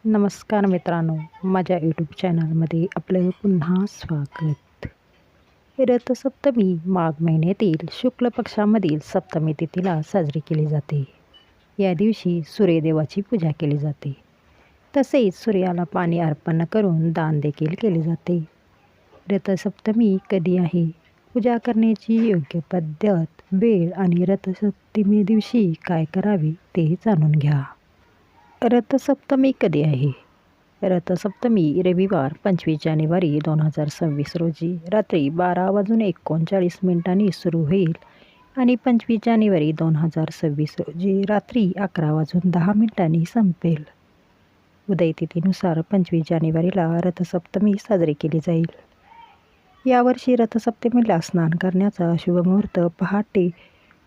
नमस्कार मित्रांनो, माझ्या यूट्यूब चॅनलमध्ये आपलं पुन्हा स्वागत. रथसप्तमी माघ महिन्यातील शुक्ल पक्षामधील सप्तमी तिथीला साजरी केली जाते. या दिवशी सूर्यदेवाची पूजा केली जाते. तसेच सूर्याला पाणी अर्पण करून दान देखील केले जाते. रथसप्तमी कधी आहे, पूजा करण्याची योग्य पद्धत, वेळ आणि रथसप्तमी दिवशी काय करावे ते जाणून घ्या. रथसप्तमी कधी आहे? रथसप्तमी रविवार 25 जानेवारी 2026 रोजी रात्री 12:39 सुरू होईल आणि 25 जानेवारी 2026 रोजी रात्री 11:10 संपेल. उदयतिथीनुसार 25 जानेवारीला रथसप्तमी साजरी केली जाईल. यावर्षी रथसप्तमीला स्नान करण्याचा शुभमुहूर्त पहाटे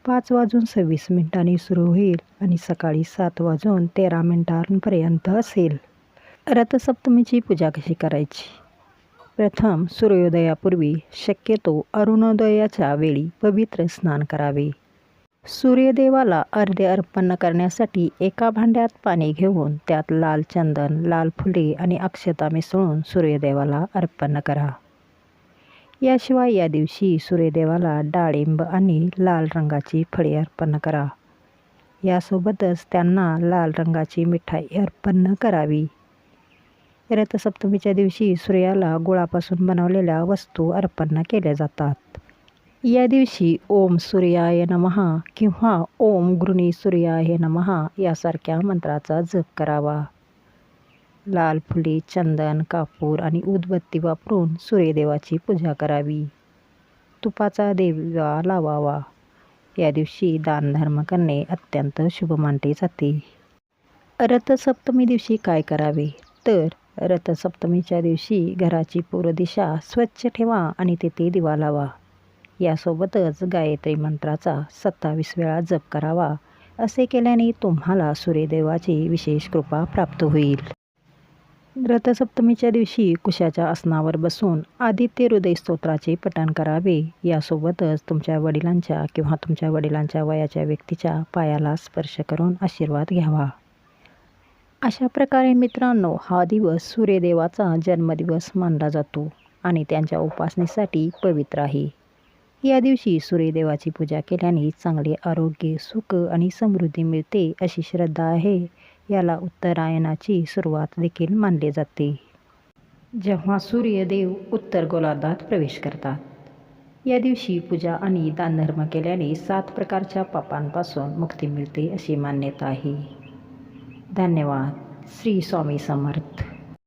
5:26 सुरू होईल आणि सकाळी 7:13 असेल. रथसप्तमीची पूजा कशी करायची? प्रथम सूर्योदयापूर्वी शक्यतो अरुणोदयाच्या वेळी पवित्र स्नान करावे. सूर्यदेवाला अर्घ्य अर्पण करण्यासाठी एका भांड्यात पाणी घेऊन त्यात लाल चंदन, लाल फुले आणि अक्षता मिसळून सूर्यदेवाला अर्पण करा. याशिवाय या दिवशी सूर्यदेवाला डाळिंब आणि लाल रंगाची फळे अर्पण करा. यासोबतच त्यांना लाल रंगाची मिठाई अर्पण करावी. रथसप्तमीच्या दिवशी सूर्याला गुळापासून बनवलेल्या वस्तू अर्पण केल्या जातात. या दिवशी ओम सूर्याय नमः किंवा ओम गृणी सूर्याय नमः यासारख्या मंत्राचा जप करावा. लाल फुले, चंदन, कापूर आणि उदबत्ती वापरून सूर्यदेवाची पूजा करावी. तुपाचा दिवा लावावा. या दिवशी दानधर्म करणे अत्यंत शुभ मानले जाते. रथसप्तमी दिवशी काय करावे? तर रथसप्तमीच्या दिवशी घराची पूर्व दिशा स्वच्छ ठेवा आणि तेथे दिवा लावा. यासोबतच गायत्री मंत्राचा 27 वेळा जप करावा. असे केल्याने तुम्हाला सूर्यदेवाची विशेष कृपा प्राप्त होईल. रथसप्तमीच्या दिवशी कुशाच्या आसनावर बसून आदित्य हृदय स्तोत्राचे पठण करावे. यासोबतच तुमच्या वडिलांच्या किंवा तुमच्या वडिलांच्या वयाच्या व्यक्तीच्या पायाला स्पर्श करून आशीर्वाद घ्यावा. अशा प्रकारे मित्रांनो, हा दिवस सूर्यदेवाचा जन्मदिवस मानला जातो आणि त्यांच्या उपासनेसाठी पवित्र आहे. या दिवशी सूर्यदेवाची पूजा केल्याने चांगले आरोग्य, सुख आणि समृद्धी मिळते अशी श्रद्धा आहे. याला उत्तरायणाची सुरुवात देखील मानले जाते, जेव्हा सूर्यदेव उत्तर गोलार्धात प्रवेश करतात. या दिवशी पूजा आणि दानधर्म केल्याने 7 प्रकारच्या पापांपासून मुक्ती मिळते अशी मान्यता आहे. धन्यवाद. श्री स्वामी समर्थ.